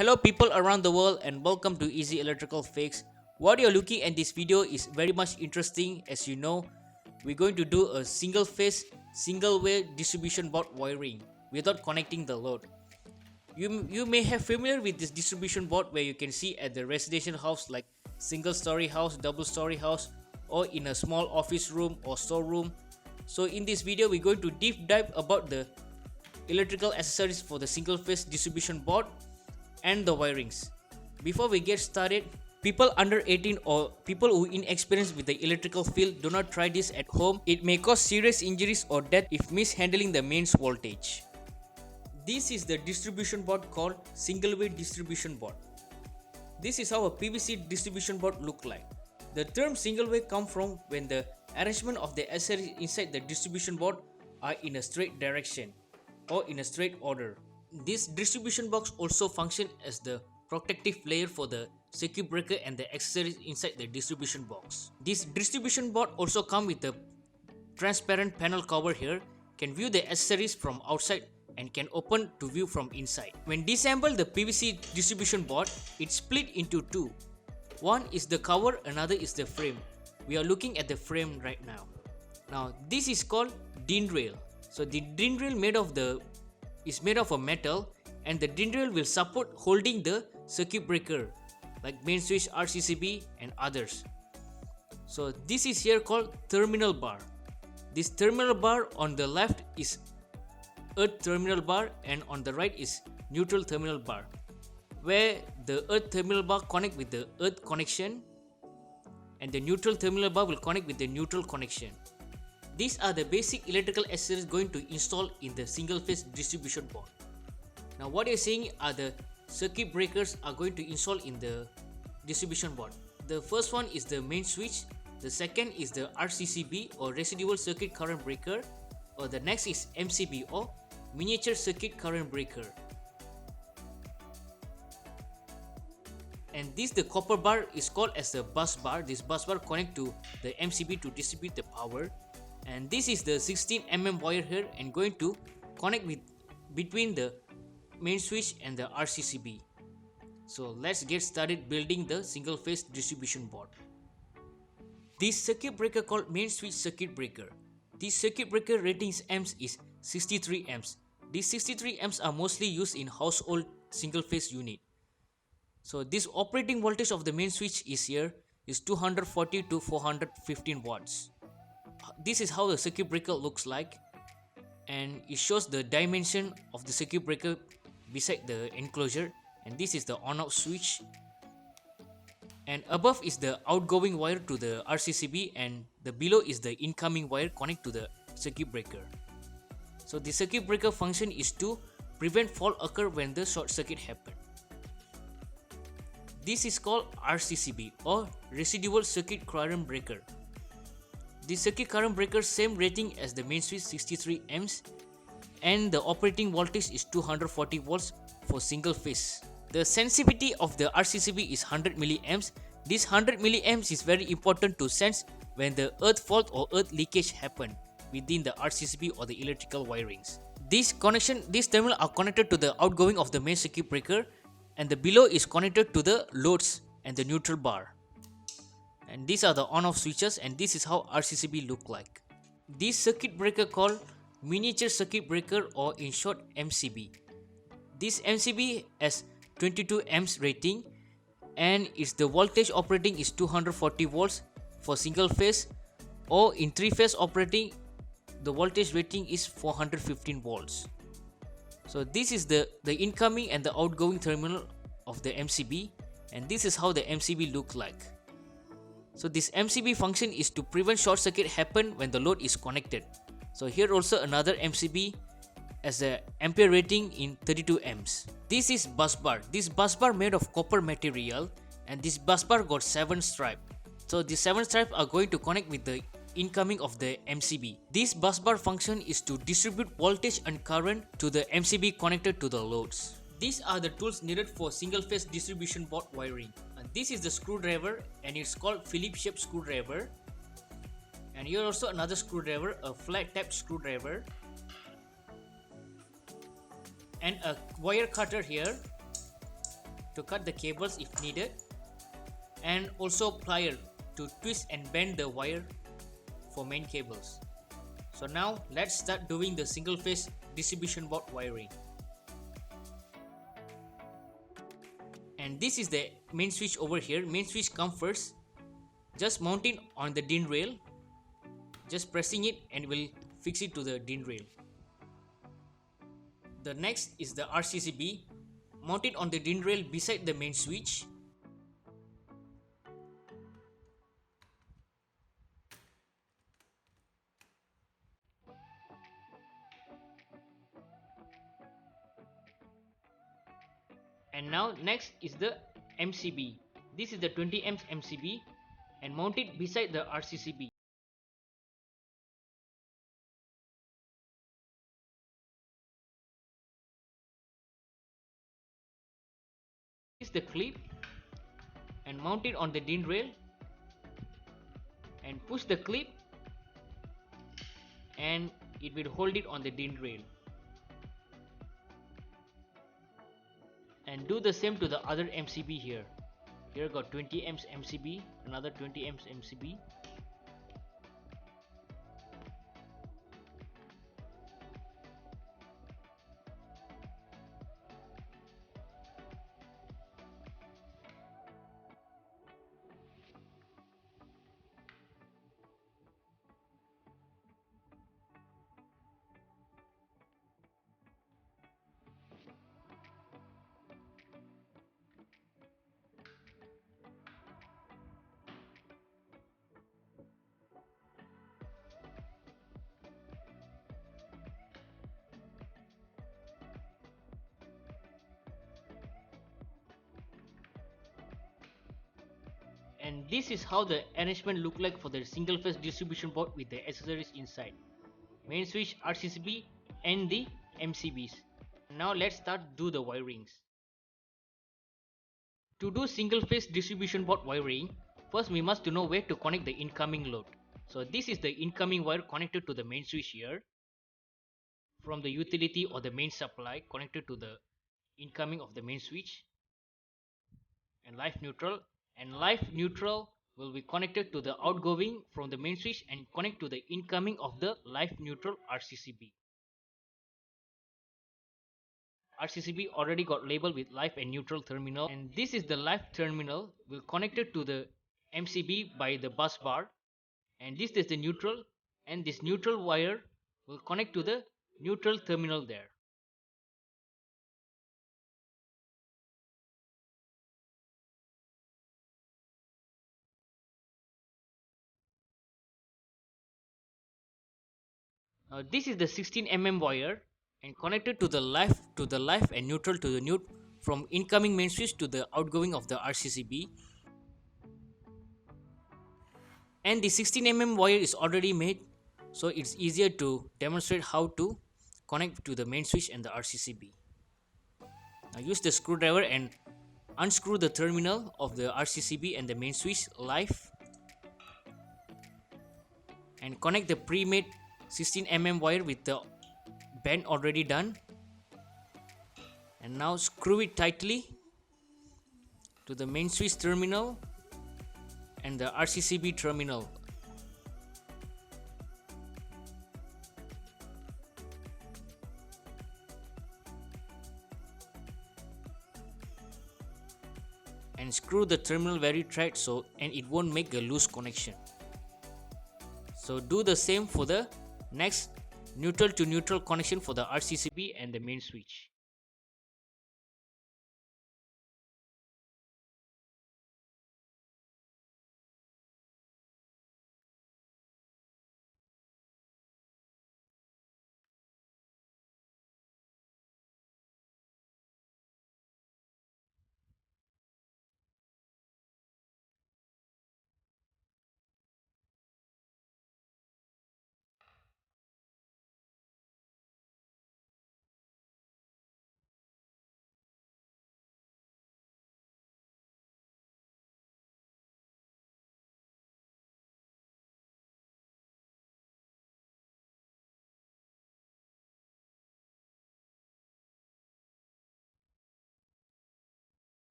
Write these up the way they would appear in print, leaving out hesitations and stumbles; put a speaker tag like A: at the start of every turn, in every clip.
A: Hello people around the world and welcome to Easy Electrical Fix. What you're looking at this video is very much interesting. As you know, we're going to do a single phase, single way distribution board wiring without connecting the load. You may have familiar with this distribution board where you can see at the residential house like single story house, double story house, or in a small office room or storeroom. So in this video we're going to deep dive about the electrical accessories for the single phase distribution board and the wirings. Before we get started, people under 18 or people who inexperienced with the electrical field, do not try this at home. It may cause serious injuries or death if mishandling the mains voltage. This is the distribution board called single way distribution board. This is how a PVC distribution board look like. The term single way comes from when the arrangement of the accessories inside the distribution board are in a straight direction or in a straight order. This distribution box also functions as the protective layer for the circuit breaker and the accessories inside the distribution box. This distribution board also comes with a transparent panel cover here, can view the accessories from outside and can open to view from inside. When disassemble the PVC distribution board, it's split into two. One is the cover, another is the frame. We are looking at the frame right now. Now this is called DIN rail. So the DIN rail is made of a metal, and the DIN rail will support holding the circuit breaker like main switch, RCCB and others. So this is here called terminal bar. This terminal bar on the left is earth terminal bar and on the right is neutral terminal bar, where the earth terminal bar connect with the earth connection and the neutral terminal bar will connect with the neutral connection. These are the basic electrical accessories going to install in the single phase distribution board. Now what you're seeing are the circuit breakers are going to install in the distribution board. The first one is the main switch, the second is the RCCB or residual circuit current breaker, or the next is MCB or miniature circuit current breaker. And this the copper bar is called as the busbar. This busbar connect to the MCB to distribute the power. And this is the 16 mm wire here and going to connect between the main switch and the RCCB. So let's get started building the single phase distribution board. This circuit breaker called main switch circuit breaker. This circuit breaker ratings amps is 63 amps. These 63 amps are mostly used in household single phase unit. So this operating voltage of the main switch is here is 240 to 415 watts. This is how the circuit breaker looks like, and it shows the dimension of the circuit breaker beside the enclosure, and this is the on-off switch, and above is the outgoing wire to the RCCB, and the below is the incoming wire connect to the circuit breaker. So the circuit breaker function is to prevent fault occur when the short circuit happen. This is called RCCB or residual circuit current breaker. The circuit current breaker same rating as the main switch 63 amps, and the operating voltage is 240 volts for single phase. The sensitivity of the RCCB is 100 milliamps. This 100 milliamps is very important to sense when the earth fault or earth leakage happen within the RCCB or the electrical wirings. These terminals are connected to the outgoing of the main circuit breaker, and the below is connected to the loads and the neutral bar. And these are the on-off switches, and this is how RCCB look like. This circuit breaker called miniature circuit breaker or in short MCB. This MCB has 22 amps rating, and its the voltage operating is 240 volts for single phase, or in three phase operating the voltage rating is 415 volts. So this is the incoming and the outgoing terminal of the MCB, and this is how the MCB look like. So this MCB function is to prevent short circuit happen when the load is connected. So here also another MCB as the ampere rating in 32 amps. This is busbar. This busbar made of copper material, and this busbar got 7 stripes. So the 7 stripes are going to connect with the incoming of the MCB. This busbar function is to distribute voltage and current to the MCB connected to the loads. These are the tools needed for single phase distribution board wiring. And this is the screwdriver, and it's called Phillips shaped screwdriver. And here also another screwdriver, a flat tap screwdriver, and a wire cutter here, to cut the cables if needed, and also plier to twist and bend the wire for main cables. So now let's start doing the single phase distribution board wiring. And this is the main switch over here. Main switch comes first. Just mount it on the DIN rail. Just pressing it and will fix it to the DIN rail. The next is the RCCB. Mount it on the DIN rail beside the main switch. And now next is the MCB. This is the 20 amps MCB and mount it beside the RCCB. Is the clip and mount it on the DIN rail and push the clip and it will hold it on the DIN rail. And do the same to the other MCB here. Here got 20 amps MCB, another 20 amps MCB. And this is how the arrangement look like for the single phase distribution board with the accessories inside. Main switch, RCCB and the MCBs. Now let's start do the wirings. To do single phase distribution board wiring, first we must to know where to connect the incoming load. So this is the incoming wire connected to the main switch here. From the utility or the main supply connected to the incoming of the main switch. And live neutral will be connected to the outgoing from the main switch and connect to the incoming of the live neutral RCCB. RCCB already got labeled with live and neutral terminal, and this is the live terminal will connected to the MCB by the bus bar, and this is the neutral, and this neutral wire will connect to the neutral terminal there. This is the 16 wire and connected to the live and neutral to the neut from incoming main switch to the outgoing of the RCCB. And the 16 wire is already made, so it's easier to demonstrate how to connect to the main switch and the RCCB. Now use the screwdriver and unscrew the terminal of the RCCB and the main switch live and connect the pre-made 16 wire with the bend already done, and now screw it tightly to the main switch terminal and the RCCB terminal. And screw the terminal very tight so and it won't make a loose connection. So do the same for the next neutral to neutral connection for the RCCB and the main switch.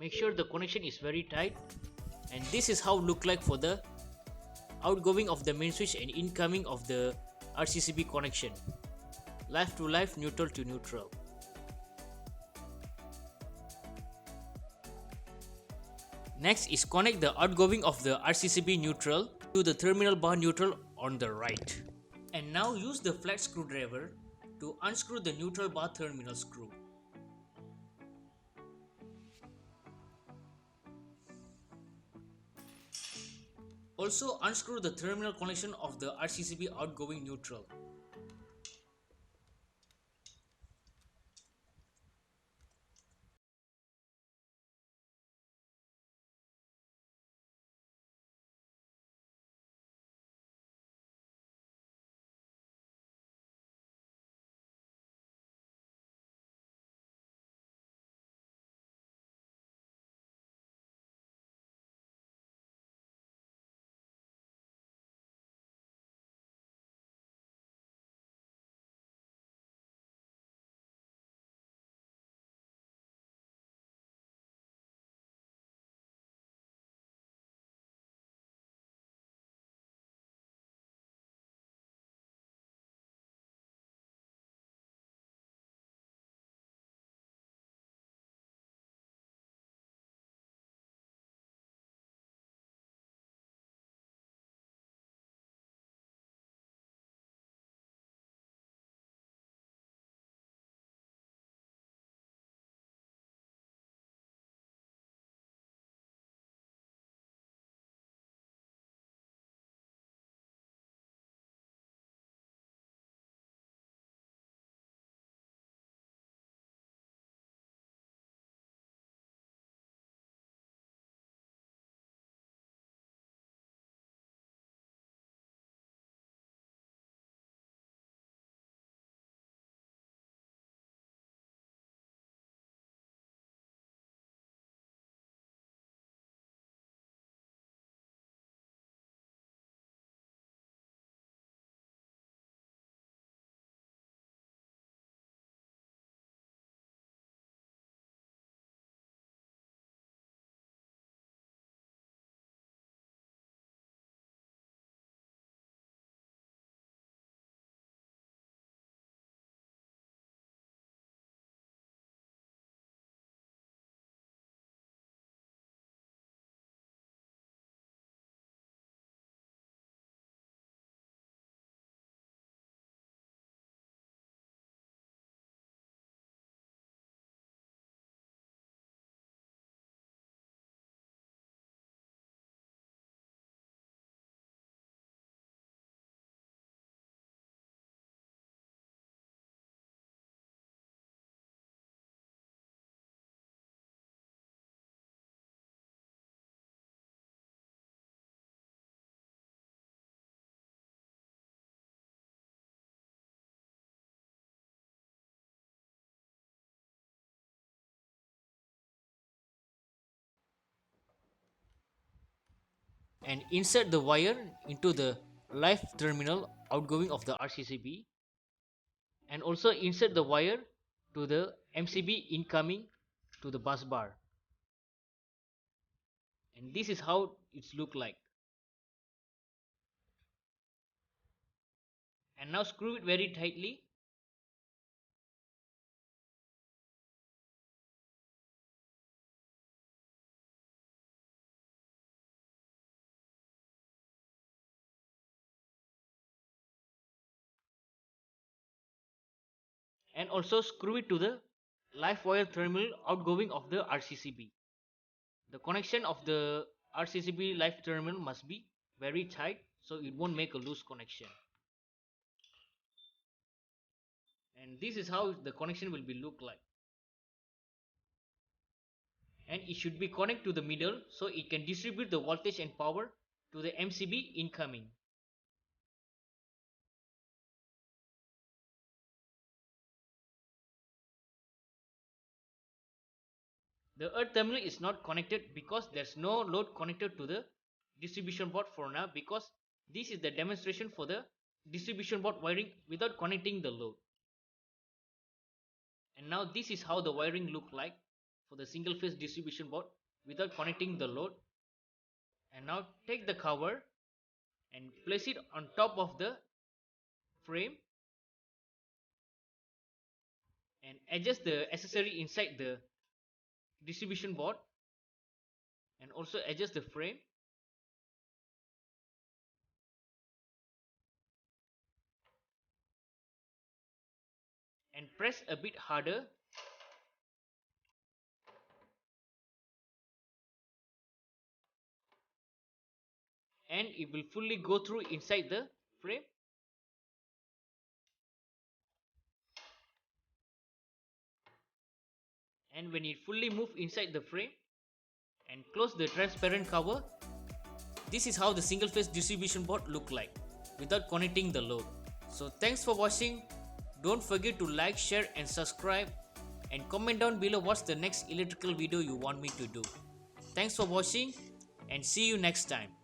A: Make sure the connection is very tight, and this is how look like for the outgoing of the main switch and incoming of the RCCB connection, live to live, neutral to neutral. Next is connect the outgoing of the RCCB neutral to the terminal bar neutral on the right. And now use the flat screwdriver to unscrew the neutral bar terminal screw. Also unscrew the terminal connection of the RCCB outgoing neutral. And insert the wire into the live terminal outgoing of the RCCB, and also insert the wire to the MCB incoming to the bus bar. And this is how it's look like. And now screw it very tightly. And also screw it to the live wire terminal outgoing of the RCCB. The connection of the RCCB live terminal must be very tight so it won't make a loose connection. And this is how the connection will be look like. And it should be connected to the middle so it can distribute the voltage and power to the MCB incoming. The earth terminal is not connected because there's no load connected to the distribution board for now, because this is the demonstration for the distribution board wiring without connecting the load. And now this is how the wiring look like. for the single phase distribution board without connecting the load. And now take the cover and place it on top of the frame and adjust the accessory inside the distribution board and also adjust the frame. And press a bit harder. And it will fully go through inside the frame. And when it fully moves inside the frame and close the transparent cover, this is how the single phase distribution board look like without connecting the load. So thanks for watching. Don't forget to like, share and subscribe, and comment down below what's the next electrical video you want me to do. Thanks for watching and see you next time.